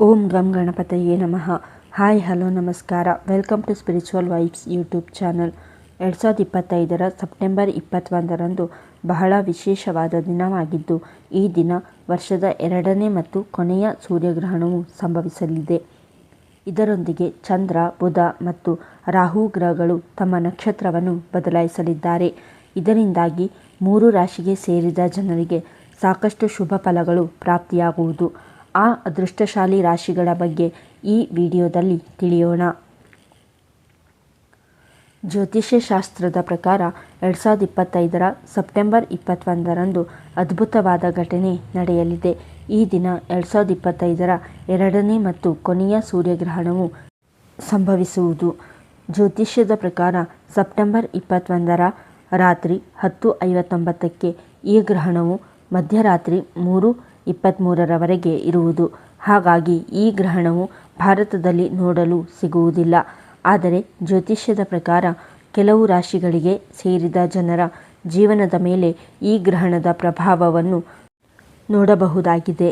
ಓಂ ಗಂ ಗಣಪತಯೇ ನಮಃ. ಹಾಯ್ ಹಲೋ ನಮಸ್ಕಾರ. Welcome to spiritual vibes YouTube channel. 2025 September 21 ಬಹಳ ವಿಶೇಷವಾದ ದಿನವಾಗಿದ್ದು, ಈ ದಿನ ವರ್ಷದ 2ನೇ ಮತ್ತು ಕೊನೆಯ ಸೂರ್ಯಗ್ರಹಣವು ಸಂಭವಿಸಲಿದೆ. ಇದರೊಂದಿಗೆ ಚಂದ್ರ, ಬುಧ ಮತ್ತು ರಾಹು ಗ್ರಹಗಳು ತಮ್ಮ ನಕ್ಷತ್ರವನ್ನು ಬದಲಾಯಿಸಲಿದ್ದಾರೆ. ಇದರಿಂದಾಗಿ 3 ರಾಶಿಗೆ ಸೇರಿದ ಜನರಿಗೆ ಸಾಕಷ್ಟು ಶುಭ ಫಲಗಳು ಪ್ರಾಪ್ತಿಯಾಗುವುದು. ಆ ಅದೃಷ್ಟಶಾಲಿ ರಾಶಿಗಳ ಬಗ್ಗೆ ಈ ವಿಡಿಯೋದಲ್ಲಿ ತಿಳಿಯೋಣ. ಜ್ಯೋತಿಷ್ಯ ಶಾಸ್ತ್ರದ ಪ್ರಕಾರ 2025 ಸೆಪ್ಟೆಂಬರ್ 21 ಅದ್ಭುತವಾದ ಘಟನೆ ನಡೆಯಲಿದೆ. ಈ ದಿನ 2025 2ನೇ ಮತ್ತು ಕೊನೆಯ ಸೂರ್ಯಗ್ರಹಣವು ಸಂಭವಿಸುವುದು. ಜ್ಯೋತಿಷ್ಯದ ಪ್ರಕಾರ ಸೆಪ್ಟೆಂಬರ್ 21 ರಾತ್ರಿ 10:59 ಈ ಗ್ರಹಣವು ಮಧ್ಯರಾತ್ರಿ 3:23 ಇರುವುದು. ಹಾಗಾಗಿ ಈ ಗ್ರಹಣವು ಭಾರತದಲ್ಲಿ ನೋಡಲು ಸಿಗುವುದಿಲ್ಲ. ಆದರೆ ಜ್ಯೋತಿಷ್ಯದ ಪ್ರಕಾರ ಕೆಲವು ರಾಶಿಗಳಿಗೆ ಸೇರಿದ ಜನರ ಜೀವನದ ಮೇಲೆ ಈ ಗ್ರಹಣದ ಪ್ರಭಾವವನ್ನು ನೋಡಬಹುದಾಗಿದೆ.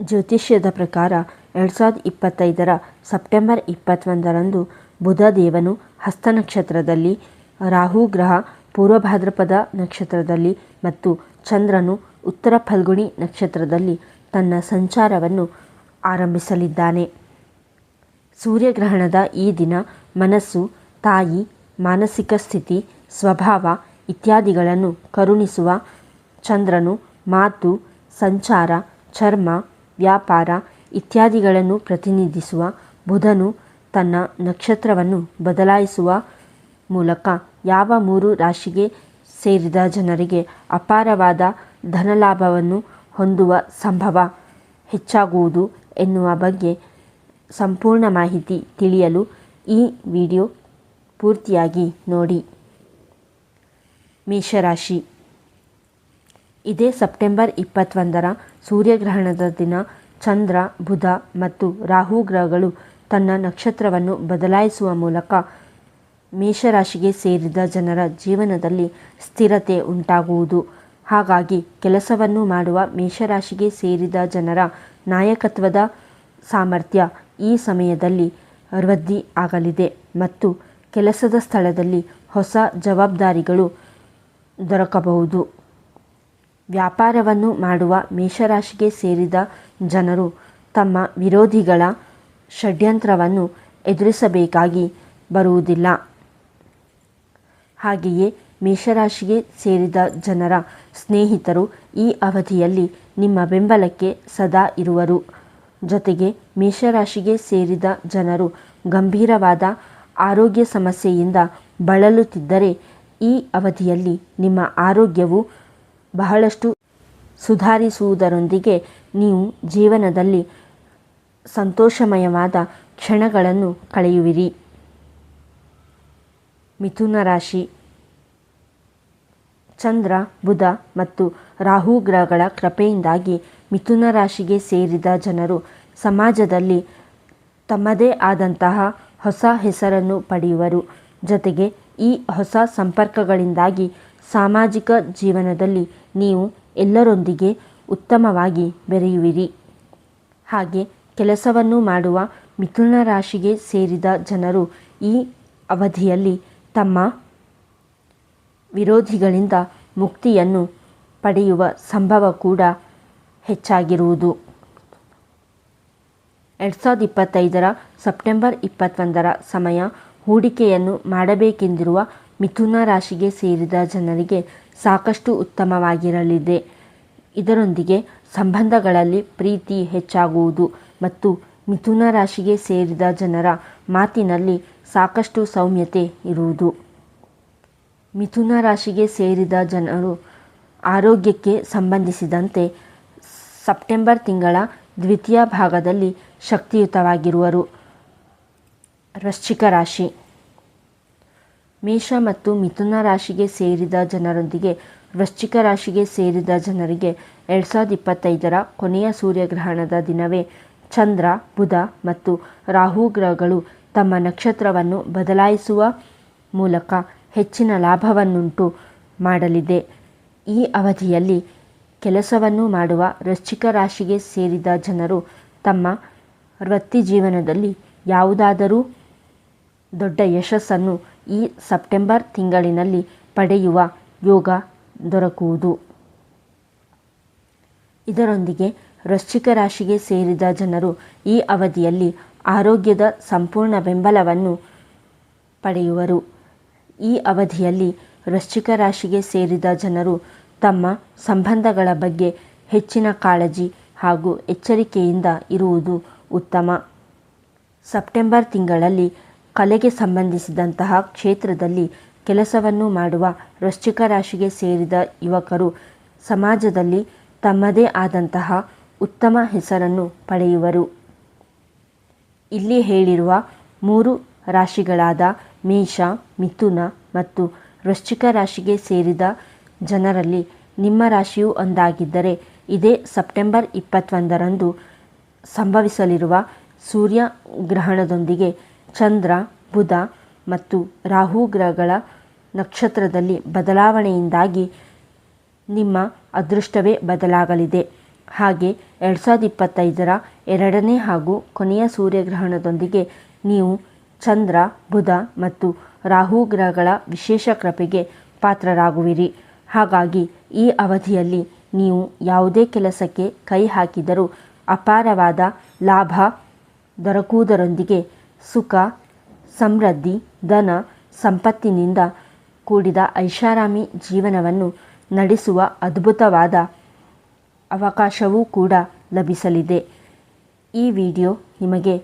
ಜ್ಯೋತಿಷ್ಯದ ಪ್ರಕಾರ 2025 ಸೆಪ್ಟೆಂಬರ್ 21 ಬುಧ ದೇವನು ಹಸ್ತ ನಕ್ಷತ್ರದಲ್ಲಿ, ರಾಹು ಗ್ರಹ ಪೂರ್ವ ಭಾದ್ರಪದ ನಕ್ಷತ್ರದಲ್ಲಿ ಮತ್ತು ಚಂದ್ರನು ಉತ್ತರ ಫಲ್ಗುಣಿ ನಕ್ಷತ್ರದಲ್ಲಿ ತನ್ನ ಸಂಚಾರವನ್ನು ಆರಂಭಿಸಲಿದ್ದಾನೆ. ಸೂರ್ಯಗ್ರಹಣದ ಈ ದಿನ ಮನಸ್ಸು, ತಾಯಿ, ಮಾನಸಿಕ ಸ್ಥಿತಿ, ಸ್ವಭಾವ ಇತ್ಯಾದಿಗಳನ್ನು ಕರುಣಿಸುವ, ಚಂದ್ರನು ಮಾತು, ಸಂಚಾರ, ಚರ್ಮ, ವ್ಯಾಪಾರ ಇತ್ಯಾದಿಗಳನ್ನು ಪ್ರತಿನಿಧಿಸುವ, ಬುಧನು ತನ್ನ ನಕ್ಷತ್ರವನ್ನು ಬದಲಾಯಿಸುವ ಮೂಲಕ ಯಾವ 3 ರಾಶಿಗೆ ಸೇರಿದ ಜನರಿಗೆ ಅಪಾರವಾದ ಧನಲಾಭವನ್ನು ಹೊಂದುವ ಸಂಭವ ಹೆಚ್ಚಾಗುವುದು ಎನ್ನುವ ಬಗ್ಗೆ ಸಂಪೂರ್ಣ ಮಾಹಿತಿ ತಿಳಿಯಲು ಈ ವಿಡಿಯೋ ಪೂರ್ತಿಯಾಗಿ ನೋಡಿ. ಮೇಷರಾಶಿ. ಇದೇ ಸೆಪ್ಟೆಂಬರ್ 21 ಸೂರ್ಯಗ್ರಹಣದ ದಿನ ಚಂದ್ರ, ಬುಧ ಮತ್ತು ರಾಹು ಗ್ರಹಗಳು ತನ್ನ ನಕ್ಷತ್ರವನ್ನು ಬದಲಾಯಿಸುವ ಮೂಲಕ ಮೇಷರಾಶಿಗೆ ಸೇರಿದ ಜನರ ಜೀವನದಲ್ಲಿ ಸ್ಥಿರತೆ ಉಂಟಾಗುವುದು. ಹಾಗಾಗಿ ಕೆಲಸವನ್ನು ಮಾಡುವ ಮೇಷರಾಶಿಗೆ ಸೇರಿದ ಜನರ ನಾಯಕತ್ವದ ಸಾಮರ್ಥ್ಯ ಈ ಸಮಯದಲ್ಲಿ ವೃದ್ಧಿ ಆಗಲಿದೆ ಮತ್ತು ಕೆಲಸದ ಸ್ಥಳದಲ್ಲಿ ಹೊಸ ಜವಾಬ್ದಾರಿಗಳು ದೊರಕಬಹುದು. ವ್ಯಾಪಾರವನ್ನು ಮಾಡುವ ಮೇಷರಾಶಿಗೆ ಸೇರಿದ ಜನರು ತಮ್ಮ ವಿರೋಧಿಗಳ ಷಡ್ಯಂತ್ರವನ್ನು ಎದುರಿಸಬೇಕಾಗಿ ಬರುವುದಿಲ್ಲ. ಹಾಗೆಯೇ ಮೇಷರಾಶಿಗೆ ಸೇರಿದ ಜನರ ಸ್ನೇಹಿತರು ಈ ಅವಧಿಯಲ್ಲಿ ನಿಮ್ಮ ಬೆಂಬಲಕ್ಕೆ ಸದಾ ಇರುವರು. ಜೊತೆಗೆ ಮೇಷರಾಶಿಗೆ ಸೇರಿದ ಜನರು ಗಂಭೀರವಾದ ಆರೋಗ್ಯ ಸಮಸ್ಯೆಯಿಂದ ಬಳಲುತ್ತಿದ್ದರೆ ಈ ಅವಧಿಯಲ್ಲಿ ನಿಮ್ಮ ಆರೋಗ್ಯವು ಬಹಳಷ್ಟು ಸುಧಾರಿಸುವುದರೊಂದಿಗೆ ನೀವು ಜೀವನದಲ್ಲಿ ಸಂತೋಷಮಯವಾದ ಕ್ಷಣಗಳನ್ನು ಕಳೆಯುವಿರಿ. ಮಿಥುನ ರಾಶಿ. ಚಂದ್ರ, ಬುಧ ಮತ್ತು ರಾಹು ಗ್ರಹಗಳ ಕೃಪೆಯಿಂದಾಗಿ ಮಿಥುನ ರಾಶಿಗೆ ಸೇರಿದ ಜನರು ಸಮಾಜದಲ್ಲಿ ತಮ್ಮದೇ ಆದಂತಹ ಹೊಸ ಹೆಸರನ್ನು ಪಡೆಯುವರು. ಜೊತೆಗೆ ಈ ಹೊಸ ಸಂಪರ್ಕಗಳಿಂದಾಗಿ ಸಾಮಾಜಿಕ ಜೀವನದಲ್ಲಿ ನೀವು ಎಲ್ಲರೊಂದಿಗೆ ಉತ್ತಮವಾಗಿ ಬೆರೆಯುವಿರಿ. ಹಾಗೆ ಕೆಲಸವನ್ನು ಮಾಡುವ ಮಿಥುನ ರಾಶಿಗೆ ಸೇರಿದ ಜನರು ಈ ಅವಧಿಯಲ್ಲಿ ತಮ್ಮ ವಿರೋಧಿಗಳಿಂದ ಮುಕ್ತಿಯನ್ನು ಪಡೆಯುವ ಸಂಭವ ಕೂಡ ಹೆಚ್ಚಾಗಿರುವುದು. 2025 ಸೆಪ್ಟೆಂಬರ್ 21 ಸಮಯ ಹೂಡಿಕೆಯನ್ನು ಮಾಡಬೇಕೆಂದಿರುವ ಮಿಥುನ ರಾಶಿಗೆ ಸೇರಿದ ಜನರಿಗೆ ಸಾಕಷ್ಟು ಉತ್ತಮವಾಗಿರಲಿದೆ. ಇದರೊಂದಿಗೆ ಸಂಬಂಧಗಳಲ್ಲಿ ಪ್ರೀತಿ ಹೆಚ್ಚಾಗುವುದು ಮತ್ತು ಮಿಥುನ ರಾಶಿಗೆ ಸೇರಿದ ಜನರ ಮಾತಿನಲ್ಲಿ ಸಾಕಷ್ಟು ಸೌಮ್ಯತೆ ಇರುವುದು. ಮಿಥುನ ರಾಶಿಗೆ ಸೇರಿದ ಜನರು ಆರೋಗ್ಯಕ್ಕೆ ಸಂಬಂಧಿಸಿದಂತೆ ಸೆಪ್ಟೆಂಬರ್ ತಿಂಗಳ ದ್ವಿತೀಯ ಭಾಗದಲ್ಲಿ ಶಕ್ತಿಯುತವಾಗಿರುವರು. ವೃಶ್ಚಿಕ ರಾಶಿ. ಮೇಷ ಮತ್ತು ಮಿಥುನ ರಾಶಿಗೆ ಸೇರಿದ ಜನರೊಂದಿಗೆ ವೃಶ್ಚಿಕ ರಾಶಿಗೆ ಸೇರಿದ ಜನರಿಗೆ 2025 ಕೊನೆಯ ಸೂರ್ಯಗ್ರಹಣದ ದಿನವೇ ಚಂದ್ರ, ಬುಧ ಮತ್ತು ರಾಹು ಗ್ರಹಗಳು ತಮ್ಮ ನಕ್ಷತ್ರವನ್ನು ಬದಲಾಯಿಸುವ ಮೂಲಕ ಹೆಚ್ಚಿನ ಲಾಭವನ್ನುಂಟು ಮಾಡಲಿದೆ. ಈ ಅವಧಿಯಲ್ಲಿ ಕೆಲಸವನ್ನು ಮಾಡುವ ವೃಶ್ಚಿಕ ರಾಶಿಗೆ ಸೇರಿದ ಜನರು ತಮ್ಮ ವೃತ್ತಿ ಜೀವನದಲ್ಲಿ ಯಾವುದಾದರೂ ದೊಡ್ಡ ಯಶಸ್ಸನ್ನು ಈ ಸೆಪ್ಟೆಂಬರ್ ತಿಂಗಳಿನಲ್ಲಿ ಪಡೆಯುವ ಯೋಗ ದೊರಕುವುದು. ಇದರೊಂದಿಗೆ ವೃಶ್ಚಿಕ ರಾಶಿಗೆ ಸೇರಿದ ಜನರು ಈ ಅವಧಿಯಲ್ಲಿ ಆರೋಗ್ಯದ ಸಂಪೂರ್ಣ ಬೆಂಬಲವನ್ನು ಪಡೆಯುವರು. ಈ ಅವಧಿಯಲ್ಲಿ ವೃಶ್ಚಿಕ ರಾಶಿಗೆ ಸೇರಿದ ಜನರು ತಮ್ಮ ಸಂಬಂಧಗಳ ಬಗ್ಗೆ ಹೆಚ್ಚಿನ ಕಾಳಜಿ ಹಾಗೂ ಎಚ್ಚರಿಕೆಯಿಂದ ಇರುವುದು ಉತ್ತಮ. ಸೆಪ್ಟೆಂಬರ್ ತಿಂಗಳಲ್ಲಿ ಕಲೆಗೆ ಸಂಬಂಧಿಸಿದಂತಹ ಕ್ಷೇತ್ರದಲ್ಲಿ ಕೆಲಸವನ್ನು ಮಾಡುವ ವೃಶ್ಚಿಕ ರಾಶಿಗೆ ಸೇರಿದ ಯುವಕರು ಸಮಾಜದಲ್ಲಿ ತಮ್ಮದೇ ಆದಂತಹ ಉತ್ತಮ ಹೆಸರನ್ನು ಪಡೆಯುವರು. ಇಲ್ಲಿ ಹೇಳಿರುವ 3 ರಾಶಿಗಳಾದ ಮೇಷ, ಮಿಥುನ ಮತ್ತು ವೃಶ್ಚಿಕ ರಾಶಿಗೆ ಸೇರಿದ ಜನರಲ್ಲಿ ನಿಮ್ಮ ರಾಶಿಯು ಒಂದಾಗಿದ್ದರೆ ಇದೇ ಸೆಪ್ಟೆಂಬರ್ 21ರಂದು ಸಂಭವಿಸಲಿರುವ ಸೂರ್ಯ ಗ್ರಹಣದೊಂದಿಗೆ ಚಂದ್ರ, ಬುಧ ಮತ್ತು ರಾಹು ಗ್ರಹಗಳ ನಕ್ಷತ್ರದಲ್ಲಿ ಬದಲಾವಣೆಯಿಂದಾಗಿ ನಿಮ್ಮ ಅದೃಷ್ಟವೇ ಬದಲಾಗಲಿದೆ. ಹಾಗೆ 2025ರ 2ನೇ ಹಾಗೂ ಕೊನೆಯ ಸೂರ್ಯಗ್ರಹಣದೊಂದಿಗೆ ನೀವು ಚಂದ್ರ, ಬುಧ ಮತ್ತು ರಾಹು ಗ್ರಹಗಳ ವಿಶೇಷ ಕೃಪೆಗೆ ಪಾತ್ರರಾಗುವಿರಿ. ಹಾಗಾಗಿ ಈ ಅವಧಿಯಲ್ಲಿ ನೀವು ಯಾವುದೇ ಕೆಲಸಕ್ಕೆ ಕೈ ಹಾಕಿದರೂ ಅಪಾರವಾದ ಲಾಭ ದೊರಕುವುದರೊಂದಿಗೆ ಸುಖ, ಸಮೃದ್ಧಿ, ಧನ, ಸಂಪತ್ತಿನಿಂದ ಕೂಡಿದ ಐಷಾರಾಮಿ ಜೀವನವನ್ನು ನಡೆಸುವ ಅದ್ಭುತವಾದ ಅವಕಾಶವೂ ಕೂಡ ಲಭಿಸಲಿದೆ. ಈ ವಿಡಿಯೋ ನಿಮಗೆ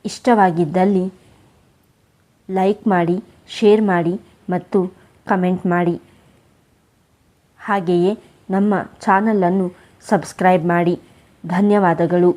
ಇಷ್ಟವಾಗಿದ್ದಲ್ಲಿ ಲೈಕ್ ಮಾಡಿ, ಶೇರ್ ಮಾಡಿ ಮತ್ತು ಕಮೆಂಟ್ ಮಾಡಿ. ಹಾಗೆಯೇ ನಮ್ಮ ಚಾನಲನ್ನು ಸಬ್ಸ್ಕ್ರೈಬ್ ಮಾಡಿ. ಧನ್ಯವಾದಗಳು.